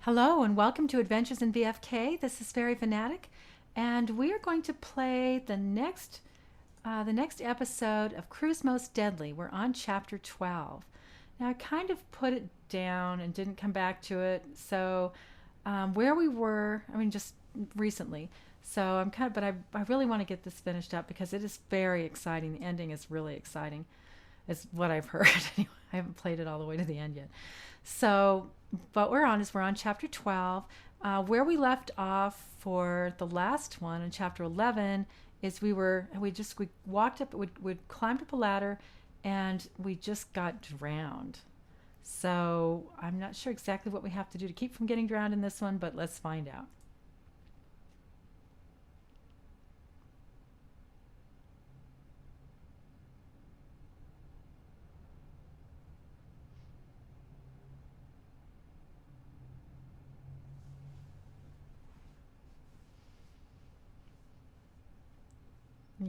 Hello and welcome to Adventures in BFK. This is Fairy Fanatic, and we are going to play the next episode of Cruise Most Deadly. We're on chapter 12. Now I kind of put it down and didn't come back to it. So where we were, just recently. So I really want to get this finished up because it is very exciting. The ending is really exciting. Is what I've heard. Anyway, I haven't played it all the way to the end yet. So, what we're on chapter 12. Where we left off for the last one in chapter 11 is we walked up, we climbed up a ladder, and we just got drowned. So I'm not sure exactly what we have to do to keep from getting drowned in this one, but let's find out.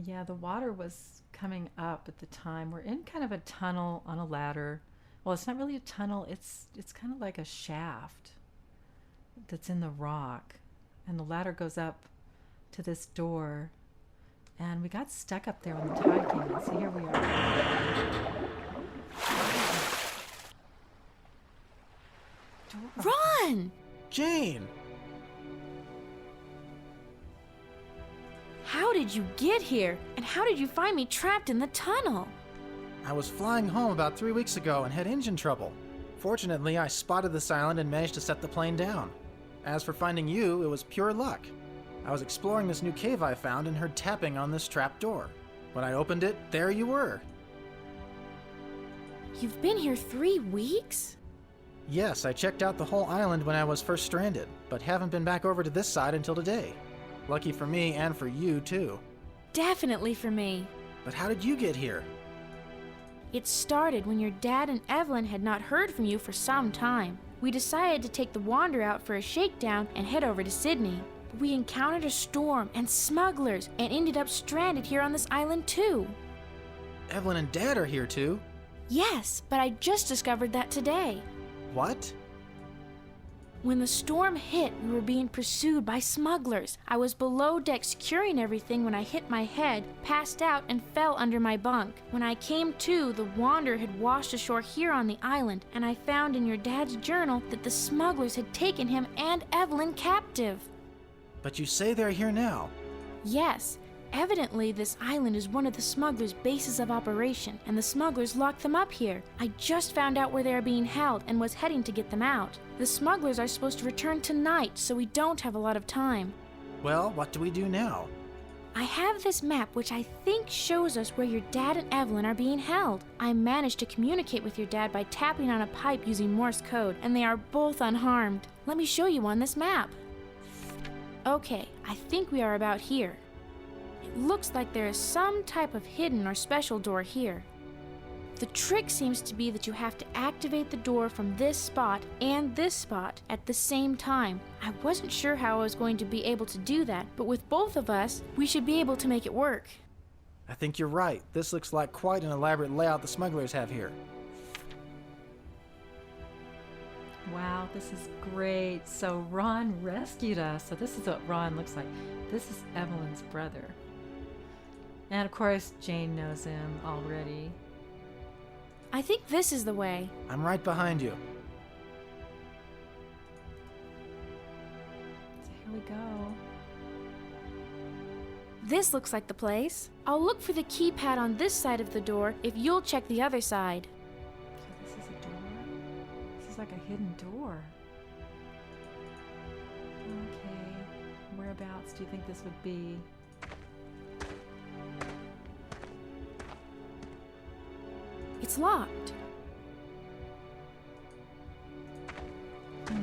Yeah, the water was coming up at the time. We're in kind of a tunnel on a ladder. Well, it's not really a tunnel. It's kind of like a shaft that's in the rock, and the ladder goes up to this door. And we got stuck up there when the tide came in. So here we are. Run! Jane! How did you get here? And how did you find me trapped in the tunnel? I was flying home about 3 weeks ago and had engine trouble. Fortunately, I spotted this island and managed to set the plane down. As for finding you, it was pure luck. I was exploring this new cave I found and heard tapping on this trap door. When I opened it, there you were. You've been here 3 weeks? Yes, I checked out the whole island when I was first stranded, but haven't been back over to this side until today. Lucky for me and for you, too. Definitely for me. But how did you get here? It started when your dad and Evelyn had not heard from you for some time. We decided to take the Wander out for a shakedown and head over to Sydney. But we encountered a storm and smugglers and ended up stranded here on this island too. Evelyn and Dad are here, too? Yes, but I just discovered that today. What? When the storm hit, we were being pursued by smugglers. I was below deck securing everything when I hit my head, passed out, and fell under my bunk. When I came to, the Wanderer had washed ashore here on the island, and I found in your dad's journal that the smugglers had taken him and Evelyn captive. But you say they're here now. Yes. Evidently, this island is one of the smugglers' bases of operation, and the smugglers locked them up here. I just found out where they are being held and was heading to get them out. The smugglers are supposed to return tonight, so we don't have a lot of time. Well, what do we do now? I have this map which I think shows us where your dad and Evelyn are being held. I managed to communicate with your dad by tapping on a pipe using Morse code, and they are both unharmed. Let me show you on this map. Okay, I think we are about here. It looks like there is some type of hidden or special door here. The trick seems to be that you have to activate the door from this spot and this spot at the same time. I wasn't sure how I was going to be able to do that, but with both of us, we should be able to make it work. I think you're right. This looks like quite an elaborate layout the smugglers have here. Wow, this is great. So Ron rescued us. So this is what Ron looks like. This is Evelyn's brother. And of course, Jane knows him already. I think this is the way. I'm right behind you. So here we go. This looks like the place. I'll look for the keypad on this side of the door if you'll check the other side. So this is a door? This is like a hidden door. Okay. Whereabouts do you think this would be? It's locked. There's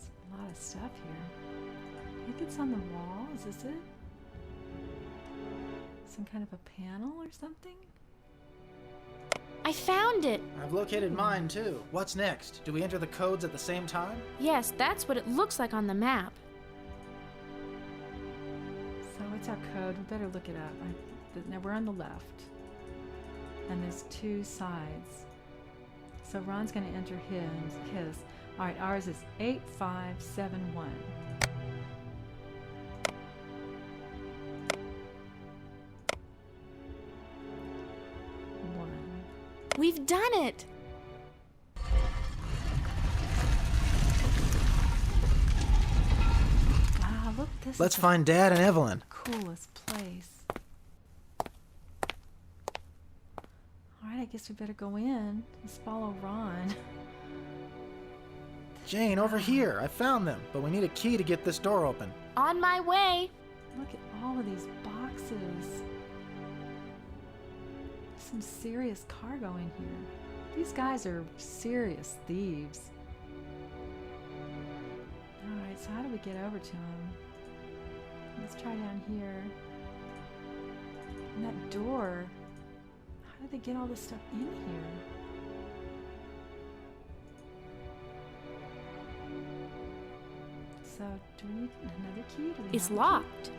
a lot of stuff here. I think it's on the wall. Is this it? Some kind of a panel or something? I found it! I've located mine, too. What's next? Do we enter the codes at the same time? Yes, that's what it looks like on the map. So what's our code? We better look it up. Now we're on the left. And there's two sides. So Ron's going to enter his. All right, ours is 8571. We've done it! Wow, look, this Let's is find Dad and Evelyn. the coolest place. All right, I guess we better go in. Let's follow Ron. Jane, over here. I found them, but we need a key to get this door open. On my way! Look at all of these boxes. Some serious cargo in here. These guys are serious thieves. Alright, so how do we get over to them? Let's try down here. And that door. How did they get all this stuff in here? So, do we need another key? Do we It's have a key? locked.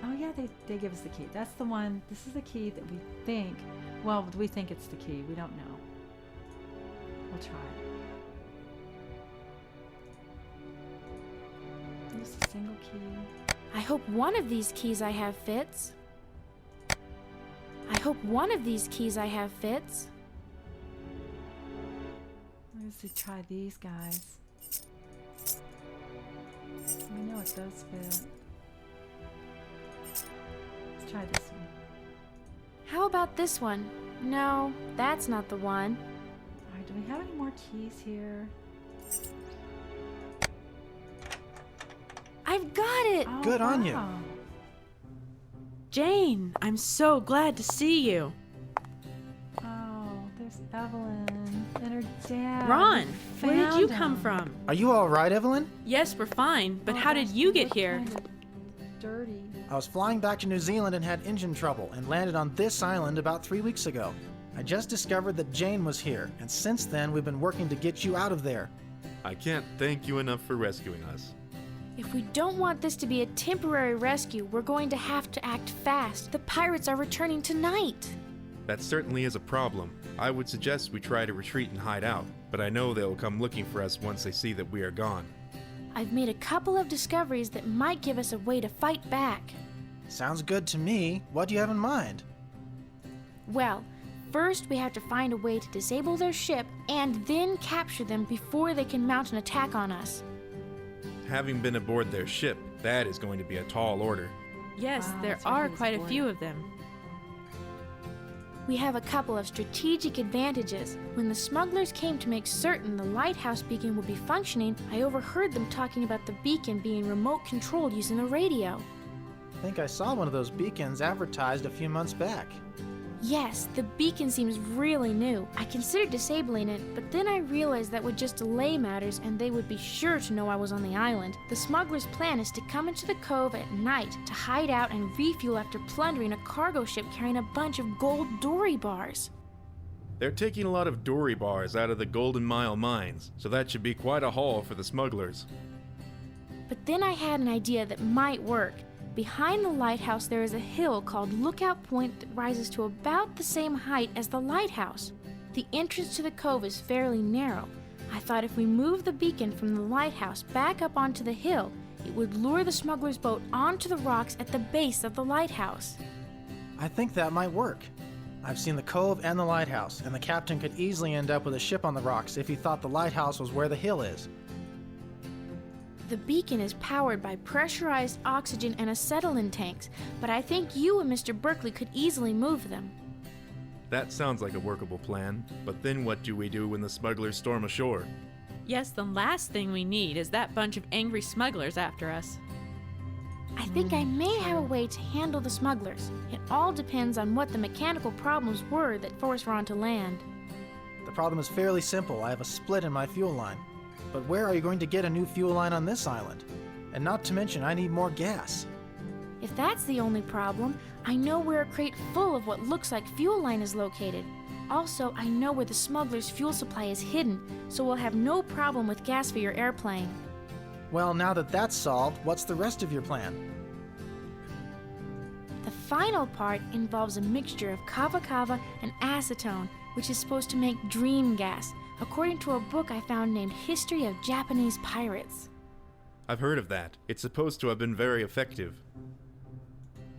Oh yeah, they give us the key. That's the one. This is the key that we think. Well, we think it's the key. We don't know. We'll try it. There's a single key. I hope one of these keys I have fits. I hope one of these keys I have fits. Let's try these guys. We know what those fit. Let's try this one. How about this one? No, that's not the one. Alright, do we have any more keys here? I've got it! Oh, Good on you. wow. Jane, I'm so glad to see you. Oh, there's Evelyn and her dad. Ron, We where did you found come him. from? Are you all right, Evelyn? Yes, we're fine, but Oh, how did gosh, you they get look here? kinda dirty. I was flying back to New Zealand and had engine trouble and landed on this island about 3 weeks ago. I just discovered that Jane was here, and since then we've been working to get you out of there. I can't thank you enough for rescuing us. If we don't want this to be a temporary rescue, we're going to have to act fast. The pirates are returning tonight. That certainly is a problem. I would suggest we try to retreat and hide out, but I know they will come looking for us once they see that we are gone. I've made a couple of discoveries that might give us a way to fight back. Sounds good to me. What do you have in mind? Well, first we have to find a way to disable their ship and then capture them before they can mount an attack on us. Having been aboard their ship, that is going to be a tall order. Yes, Wow, there that's right, are he was quite a born. few of them. We have a couple of strategic advantages. When the smugglers came to make certain the lighthouse beacon would be functioning, I overheard them talking about the beacon being remote controlled using the radio. I think I saw one of those beacons advertised a few months back. Yes, the beacon seems really new. I considered disabling it, but then I realized that would just delay matters and they would be sure to know I was on the island. The smugglers' plan is to come into the cove at night to hide out and refuel after plundering a cargo ship carrying a bunch of gold dory bars. They're taking a lot of dory bars out of the Golden Mile mines, so that should be quite a haul for the smugglers. But then I had an idea that might work. Behind the lighthouse there is a hill called Lookout Point that rises to about the same height as the lighthouse. The entrance to the cove is fairly narrow. I thought if we moved the beacon from the lighthouse back up onto the hill, it would lure the smuggler's boat onto the rocks at the base of the lighthouse. I think that might work. I've seen the cove and the lighthouse, and the captain could easily end up with a ship on the rocks if he thought the lighthouse was where the hill is. The beacon is powered by pressurized oxygen and acetylene tanks, but I think you and Mr. Berkeley could easily move them. That sounds like a workable plan, but then what do we do when the smugglers storm ashore? Yes, the last thing we need is that bunch of angry smugglers after us. I think I may have a way to handle the smugglers. It all depends on what the mechanical problems were that forced Ron to land. The problem is fairly simple. I have a split in my fuel line. But where are you going to get a new fuel line on this island? And not to mention, I need more gas. If that's the only problem, I know where a crate full of what looks like fuel line is located. Also, I know where the smugglers' fuel supply is hidden, so we'll have no problem with gas for your airplane. Well, now that that's solved, what's the rest of your plan? The final part involves a mixture of kava kava and acetone which is supposed to make dream gas, according to a book I found named History of Japanese Pirates. I've heard of that. It's supposed to have been very effective.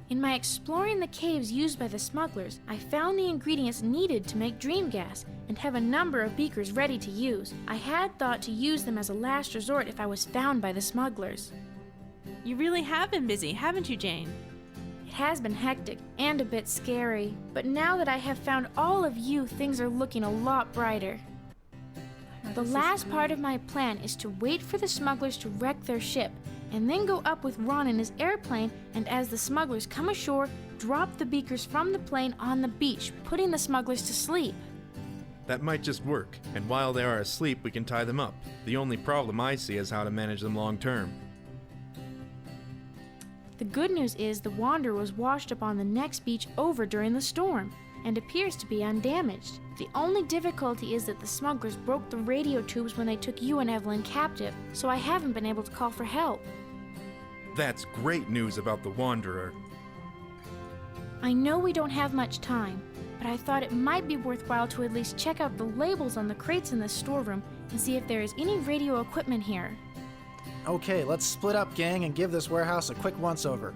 In my exploring the caves used by the smugglers, I found the ingredients needed to make dream gas and have a number of beakers ready to use. I had thought to use them as a last resort if I was found by the smugglers. You really have been busy, haven't you, Jane? It has been hectic and a bit scary, but now that I have found all of you, things are looking a lot brighter. The last part of my plan is to wait for the smugglers to wreck their ship, and then go up with Ron in his airplane, and as the smugglers come ashore, drop the beakers from the plane on the beach, putting the smugglers to sleep. That might just work, and while they are asleep, we can tie them up. The only problem I see is how to manage them long term. The good news is the Wanderer was washed up on the next beach over during the storm, and appears to be undamaged. The only difficulty is that the smugglers broke the radio tubes when they took you and Evelyn captive, so I haven't been able to call for help. That's great news about the Wanderer. I know we don't have much time, but I thought it might be worthwhile to at least check out the labels on the crates in the storeroom and see if there is any radio equipment here. Okay, let's split up, gang, and give this warehouse a quick once-over.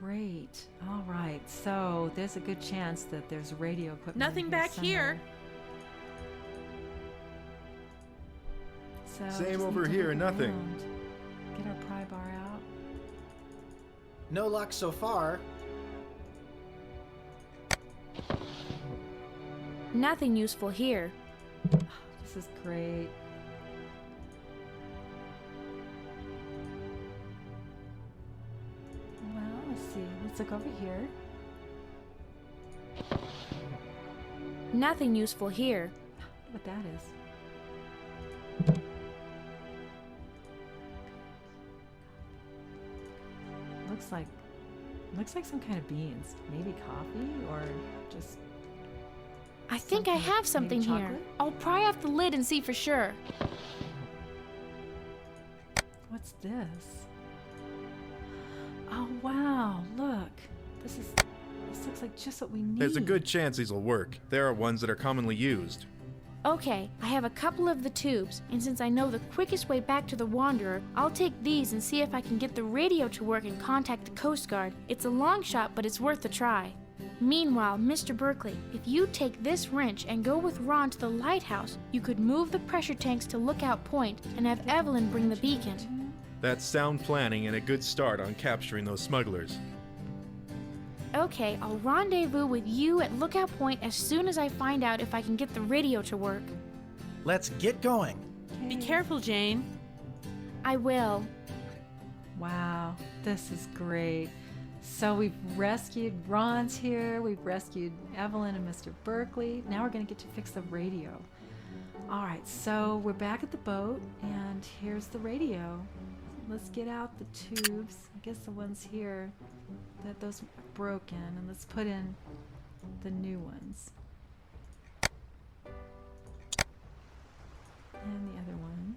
Great. All right. So there's a good chance that there's radio equipment. Nothing in back somewhere. here. So Same just need over to here, look nothing. around. Get our pry bar out. No luck so far. Nothing useful here. This is great. Well, let's see. Let's look over here. Nothing useful here. What that is. Looks like some kind of beans. Maybe coffee or just I think I Something- have something maybe here. chocolate? I'll pry off the lid and see for sure. what's this? Oh wow, look. This looks like just what we need. There's a good chance these will work. There are ones that are commonly used. Okay, I have a couple of the tubes, and since I know the quickest way back to the Wanderer, I'll take these and see if I can get the radio to work and contact the Coast Guard. It's a long shot, but it's worth a try. Meanwhile, Mr. Berkeley, if you take this wrench and go with Ron to the lighthouse, you could move the pressure tanks to Lookout Point and have Evelyn bring the beacon. That's sound planning and a good start on capturing those smugglers. Okay, I'll rendezvous with you at Lookout Point as soon as I find out if I can get the radio to work. Let's get going. Be careful, Jane. I will. Wow, this is great. So we've rescued Ron's here, we've rescued Evelyn and Mr. Berkeley. Now we're going to get to fix the radio. All right, so we're back at the boat, and here's the radio. Let's get out the tubes. I guess the ones here, those are broken, and let's put in the new ones. And the other one.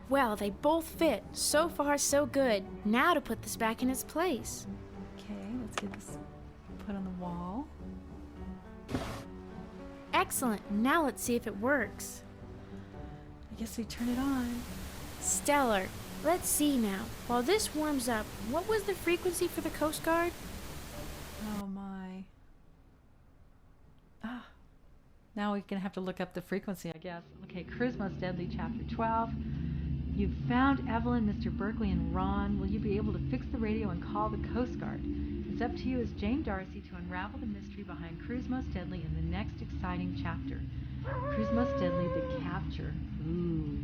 Well, they both fit. So far, so good. Now to put this back in its place. Okay, let's get this put on the wall. Excellent. Now let's see if it works. I guess we turn it on. Stellar. Let's see now. While this warms up, what was the frequency for the Coast Guard? Oh my. Ah. Now we're going to have to look up the frequency, I guess. Okay, Cruise Most Deadly, Chapter 12. You've found Evelyn, Mr. Berkeley, and Ron. Will you be able to fix the radio and call the Coast Guard? It's up to you as Jane Darcy to unravel the mystery behind Cruise Most Deadly in the next exciting chapter. Cruise Most Deadly, The Capture. Ooh,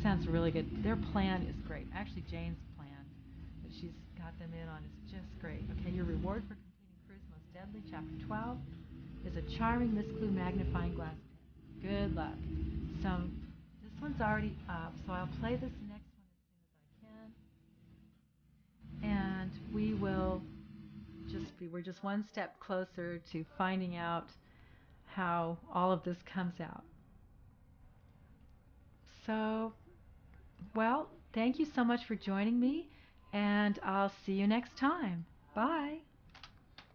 sounds really good. Their plan is great. Actually, Jane's plan that she's got them in on is just great. Okay, your reward for completing Cruise Most Deadly, Chapter 12, is a charming Miss Clue magnifying glass pen. Good luck. So, this one's already up, so I'll play this next one as soon as I can. And we're just one step closer to finding out how all of this comes out. So, well, thank you so much for joining me, and I'll see you next time. Bye.